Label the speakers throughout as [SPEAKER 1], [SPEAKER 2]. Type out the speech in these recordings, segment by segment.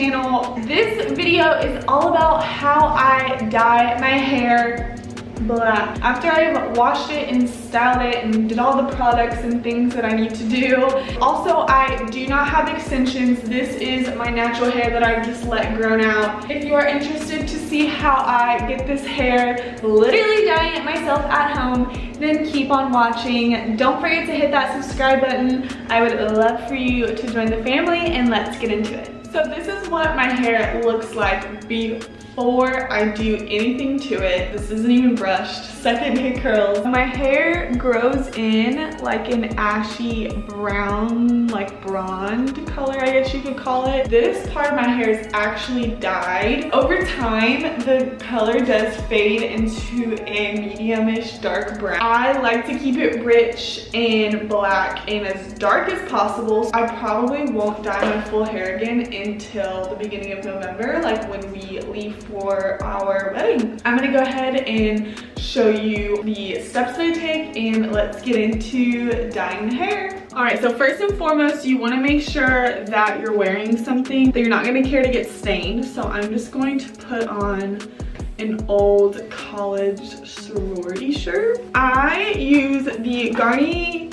[SPEAKER 1] channel. This video is all about how I dye my hair black. After I've washed it and styled it and did all the products and things that I need to do. Also, I do not have extensions. This is my natural hair that I've just let grown out. If you are interested to see how I get this hair, literally dyeing it myself at home, then keep on watching. Don't forget to hit that subscribe button. I would love for you to join the family, and let's get into it. So this is what my hair looks like before I do anything to it. This isn't even brushed. Second curls. My hair grows in like an ashy brown, like blonde color, I guess you could call it. This part of my hair is actually dyed. Over time, the color does fade into a medium-ish dark brown. I like to keep it rich and black and as dark as possible. I probably won't dye my full hair again until the beginning of November, like when we leave for our wedding. I'm gonna go ahead and show you the steps that I take, and let's get into dyeing the hair. All right, so first and foremost, you wanna make sure that you're wearing something that you're not gonna care to get stained. So I'm just going to put on an old college sorority shirt. I use the Garnier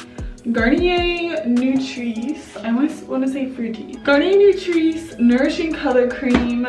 [SPEAKER 1] Nutrice, I want to say fruity. Garnier Nutrice Nourishing Color Cream.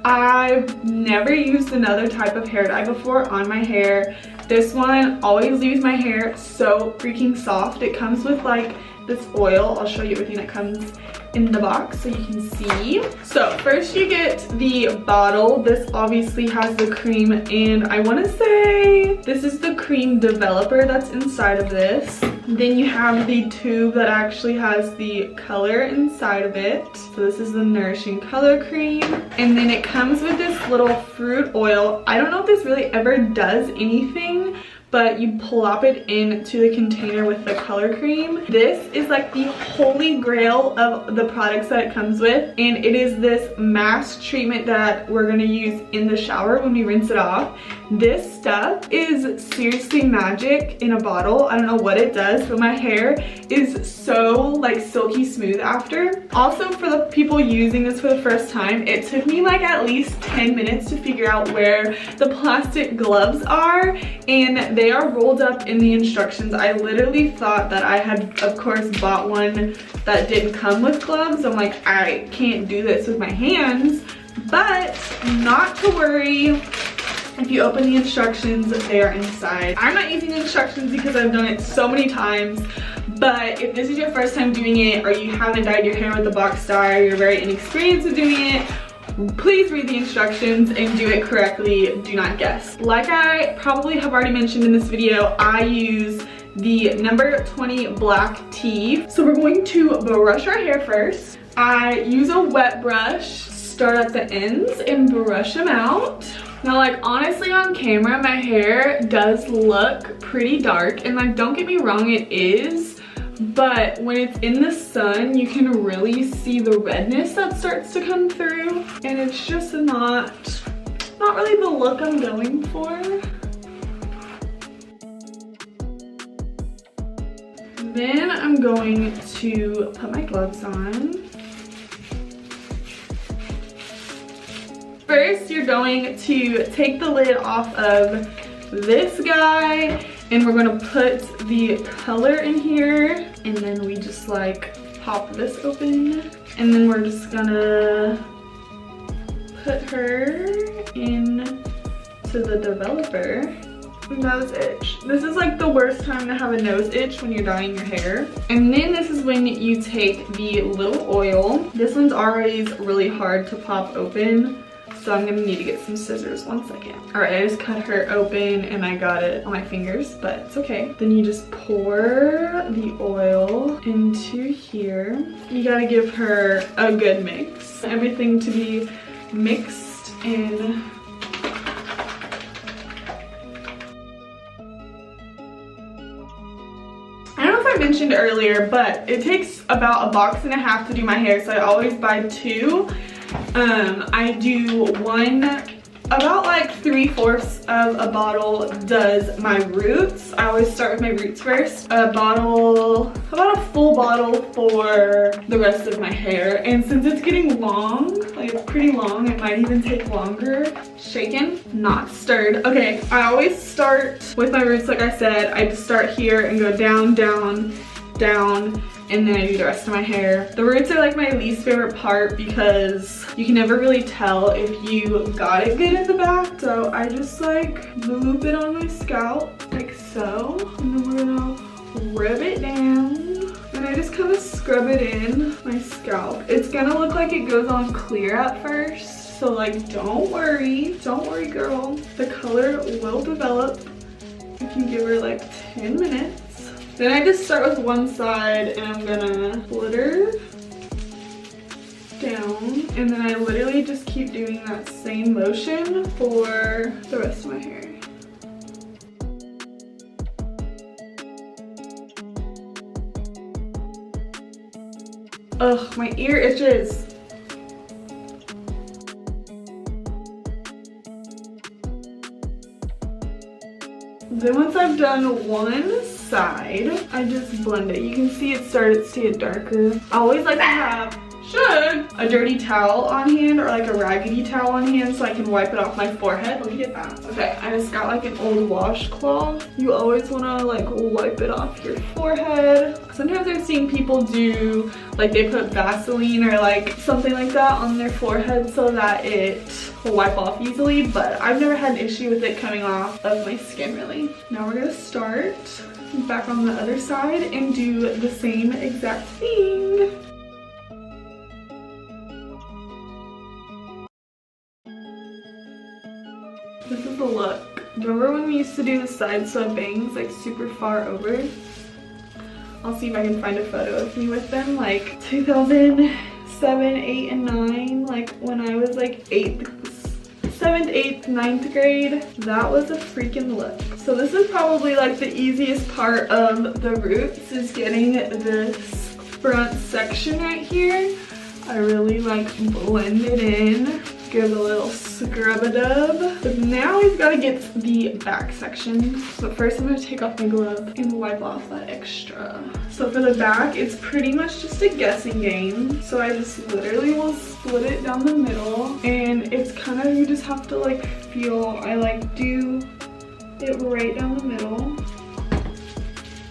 [SPEAKER 1] I've never used another type of hair dye before on my hair. This one always leaves my hair so freaking soft. It comes with like this oil. I'll show you everything that comes in the box so you can see. So first you get the bottle. This obviously has the cream, and I want to say this is the cream developer that's inside of this. Then you have the tube that actually has the color inside of it. So this is the Nourishing Color Cream. And then it comes with this little fruit oil. I don't know if this really ever does anything, but you plop it into the container with the color cream. This is like the holy grail of the products that it comes with, and it is this mask treatment that we're gonna use in the shower when we rinse it off. This stuff is seriously magic in a bottle. I don't know what it does, but my hair is so like silky smooth after. Also, for the people using this for the first time, it took me like at least 10 minutes to figure out where the plastic gloves are, and they are rolled up in the instructions. I literally thought that I had, of course, bought one that didn't come with gloves. I'm like, I can't do this with my hands, but not to worry. If you open the instructions, they are inside. I'm not using the instructions because I've done it so many times, but if this is your first time doing it, or you haven't dyed your hair with the box dye, you're very inexperienced with doing it, please read the instructions and do it correctly. Do not guess. Like I probably have already mentioned in this video, I use the number 20 black tea. So we're going to brush our hair first. I use a wet brush, start at the ends and brush them out. Now, like, honestly, on camera, my hair does look pretty dark, and like, don't get me wrong, it is, but when it's in the sun, you can really see the redness that starts to come through, and it's just not really the look I'm going for. Then I'm going to put my gloves on. First, you're going to take the lid off of this guy, and we're gonna put the color in here, and then we just like pop this open, and then we're just gonna put her in to the developer. Nose itch. This is like the worst time to have a nose itch when you're dyeing your hair. And then this is when you take the little oil. This one's always really hard to pop open, so I'm gonna need to get some scissors. 1 second. All right, I just cut her open and I got it on my fingers, but it's okay. Then you just pour the oil into here. You gotta give her a good mix. Everything to be mixed in. I don't know if I mentioned earlier, but it takes about 1.5 boxes to do my hair, so I always buy 2. I do one about like 3/4 of a bottle does my roots. I always start with my roots first. About a full bottle for the rest of my hair. And since it's getting long, like it's pretty long, it might even take longer. Shaken, not stirred. Okay, I always start with my roots like I said. I just start here and go down, down, down, and then I do the rest of my hair. The roots are like my least favorite part because you can never really tell if you got it good in the back. So I just like loop it on my scalp like so. And then we're gonna rub it down. And I just kind of scrub it in my scalp. It's gonna look like it goes on clear at first. So like, don't worry girl. The color will develop. You can give her like 10 minutes. Then I just start with one side and I'm gonna glitter down. And then I literally just keep doing that same motion for the rest of my hair. Ugh, my ear itches. Then once I've done one side, I just blend it. You can see it started to get darker. I always like to have a dirty towel on hand or like a raggedy towel on hand so I can wipe it off my forehead. Let me get that. Okay, I just got like an old washcloth. You always want to like wipe it off your forehead. Sometimes I've seen people do like they put Vaseline or like something like that on their forehead so that it will wipe off easily, but I've never had an issue with it coming off of my skin really. Now we're gonna start back on the other side and do the same exact thing. This is the look. Remember when we used to do the side swept bangs like super far over? I'll see if I can find a photo of me with them like 2007, 8, and 9, like when I was like 7th, 8th, 9th grade. That was a freaking look. So this is probably like the easiest part of the roots is getting this front section right here. I really like blend it in. Give a little scrub-a-dub. But now we've got to get the back section. But first I'm going to take off my glove and wipe off that extra. So for the back, it's pretty much just a guessing game. So I just literally will split it down the middle. And it's kind of, you just have to like feel, I like do it right down the middle.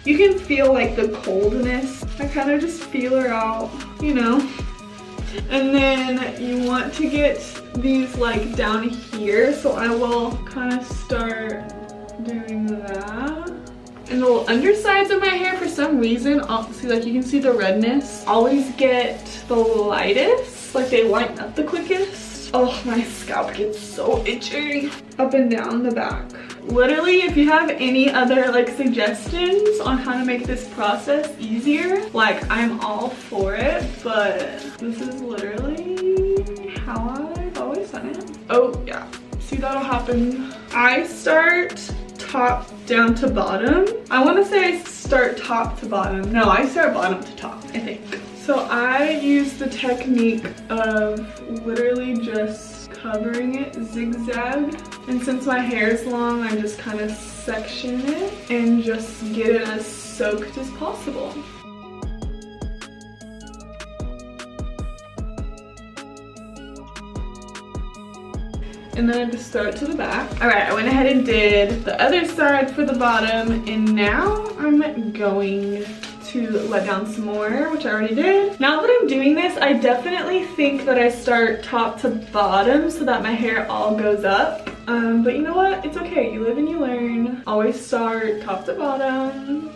[SPEAKER 1] You can feel like the coldness. I kind of just feel her out, you know. And then you want to get these like down here, so I will kind of start doing that. And the undersides of my hair, for some reason, see, like you can see the redness, always get the lightest, like they lighten up the quickest. Oh, my scalp gets so itchy. Up and down the back. Literally, if you have any other like suggestions on how to make this process easier, like I'm all for it, but this is literally how I've always done it. Oh yeah, see, that'll happen. I start top down to bottom. I want to say I start top to bottom. No, I start bottom to top, I think. So I use the technique of literally just covering it zigzag. And since my hair is long, I just kind of section it and just get it as soaked as possible. And then I just throw it to the back. All right, I went ahead and did the other side for the bottom, and now I'm going to let down some more, which I already did. Now that I'm doing this, I definitely think that I start top to bottom so that my hair all goes up. But you know what? It's okay. You live and you learn. Always start top to bottom.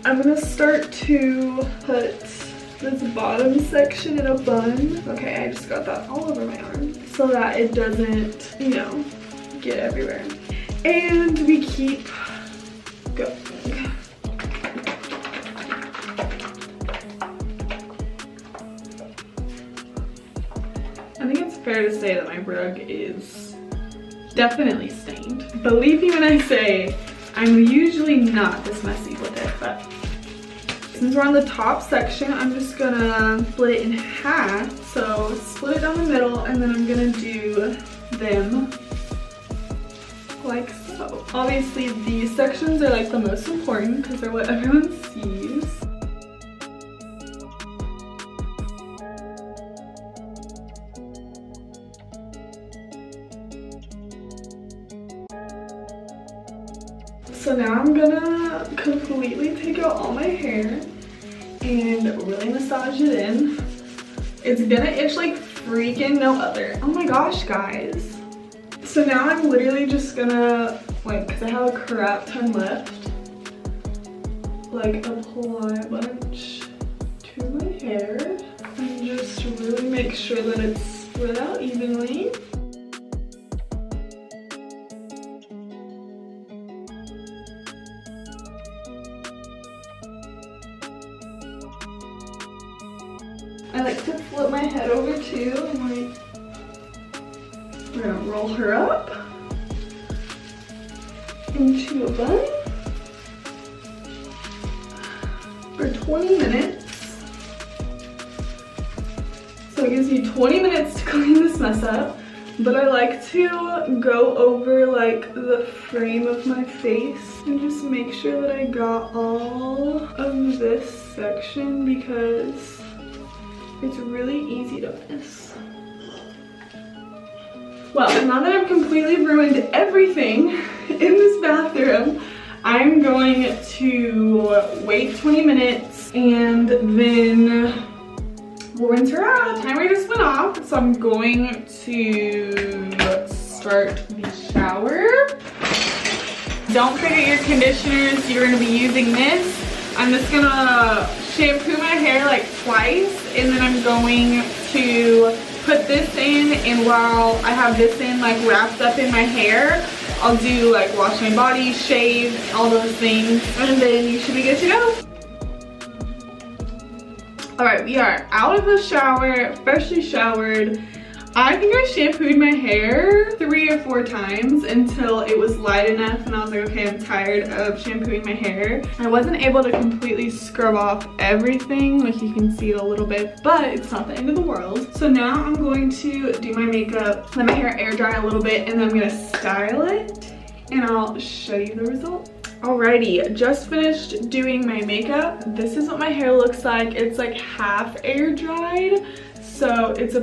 [SPEAKER 1] I'm gonna start to put this bottom section in a bun. Okay, I just got that all over my arm so that it doesn't, you know, get everywhere. And we keep going. I think it's fair to say that my rug is definitely stained. Believe me when I say I'm usually not this messy with it, but since we're on the top section, I'm just gonna split it in half. So split it down the middle, and then I'm gonna do them like so. Obviously these sections are like the most important because they're what everyone sees. So now I'm gonna completely take out all my hair and really massage it in. It's gonna itch like freaking no other. Oh my gosh, guys. So now I'm literally just gonna, like, cause I have a crap ton left, like apply a bunch to my hair and just really make sure that it's spread out evenly. I like to flip my head over too, and like, we're gonna roll her up into a bun for 20 minutes. So it gives you 20 minutes to clean this mess up, but I like to go over like the frame of my face and just make sure that I got all of this section because it's really easy to miss. Well, now that I've completely ruined everything in this bathroom, I'm going to wait 20 minutes and then we'll rinse her out. The timer just went off, so I'm going to start the shower. Don't forget your conditioners. You're gonna be using this. I'm just gonna shampoo my hair like twice, and then I'm going to put this in, and while I have this in like wrapped up in my hair, I'll do like wash my body, shave, all those things, and then you should be good to go. All right, we are out of the shower, freshly showered. I think I shampooed my hair 3 or 4 times until it was light enough and I was like, okay, I'm tired of shampooing my hair. I wasn't able to completely scrub off everything, like you can see it a little bit, but it's not the end of the world. So now I'm going to do my makeup, let my hair air dry a little bit, and then I'm gonna style it and I'll show you the result. Alrighty, just finished doing my makeup. This is what my hair looks like. It's like half air dried. So it's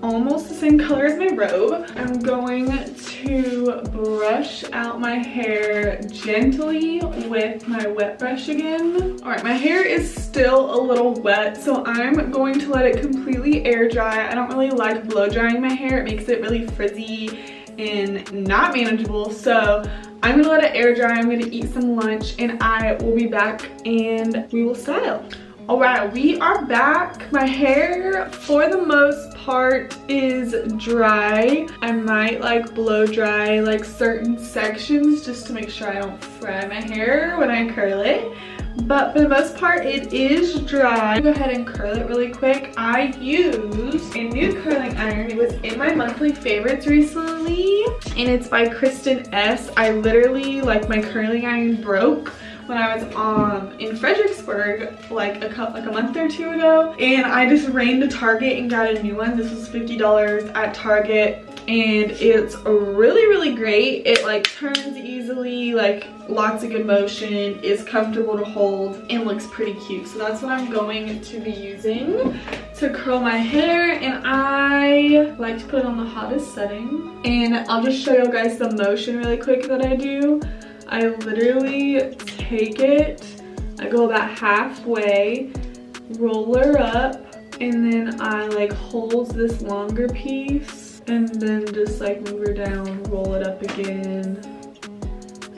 [SPEAKER 1] almost the same color as my robe. I'm going to brush out my hair gently with my wet brush again. All right, my hair is still a little wet, so I'm going to let it completely air dry. I don't really like blow drying my hair. It makes it really frizzy and not manageable. So I'm gonna let it air dry. I'm gonna eat some lunch and I will be back and we will style. All right, we are back. My hair, for the most part, is dry. I might like blow dry like certain sections just to make sure I don't fry my hair when I curl it. But for the most part, it is dry. Go ahead and curl it really quick. I used a new curling iron. It was in my monthly favorites recently, and it's by Kristen S. I literally, like, my curling iron broke when I was in Fredericksburg like a month or 2 ago, and I just ran to Target and got a new one. This was $50 at Target, and it's really great. It like turns easily, like lots of good motion, is comfortable to hold, and looks pretty cute. So that's what I'm going to be using to curl my hair, and I like to put it on the hottest setting. And I'll just show you guys the motion really quick that I do. I literally take it, I go about halfway, roll her up, and then I like hold this longer piece and then just like move her down, roll it up again.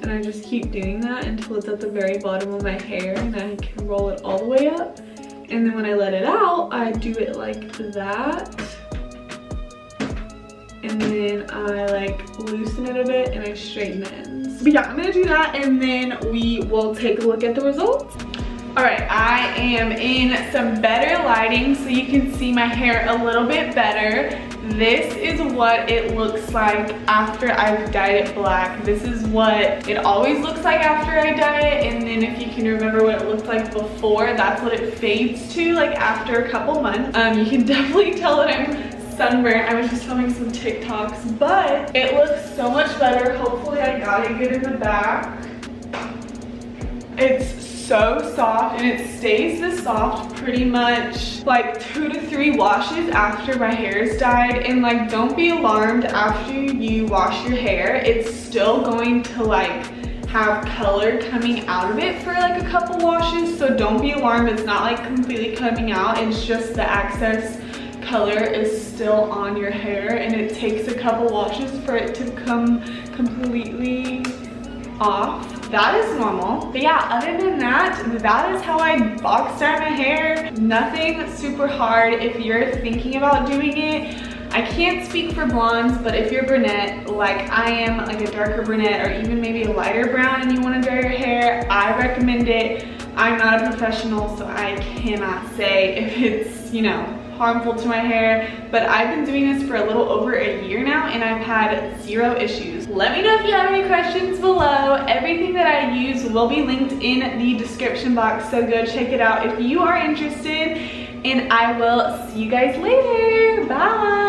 [SPEAKER 1] And I just keep doing that until it's at the very bottom of my hair and I can roll it all the way up. And then when I let it out, I do it like that. And then I like loosen it a bit and I straighten the ends. But yeah, I'm gonna do that and then we will take a look at the results. All right, I am in some better lighting so you can see my hair a little bit better. This is what it looks like after I've dyed it black. This is what it always looks like after I dye it, and then if you can remember what it looked like before, that's what it fades to, like after a couple months. You can definitely tell that I'm sunburned. I was just filming some TikToks, but it looks so much better. Hopefully I got it good in the back. It's so soft, and it stays this soft pretty much like 2 to 3 washes after my hair is dyed. And like, don't be alarmed after you wash your hair, it's still going to like have color coming out of it for like a couple washes, so don't be alarmed. It's not like completely coming out, it's just the excess color is still on your hair, and it takes a couple washes for it to come completely off. That is normal. But yeah, other than that, that is how I box dye my hair. Nothing super hard if you're thinking about doing it. I can't speak for blondes, but if you're brunette, like I am, like a darker brunette or even maybe a lighter brown, and you want to dye your hair, I recommend it. I'm not a professional, so I cannot say if it's, you know, harmful to my hair, but I've been doing this for a little over a year now, and I've had 0 issues. Let me know if you have any questions below. Everything that I use will be linked in the description box, so go check it out if you are interested, and I will see you guys later. Bye.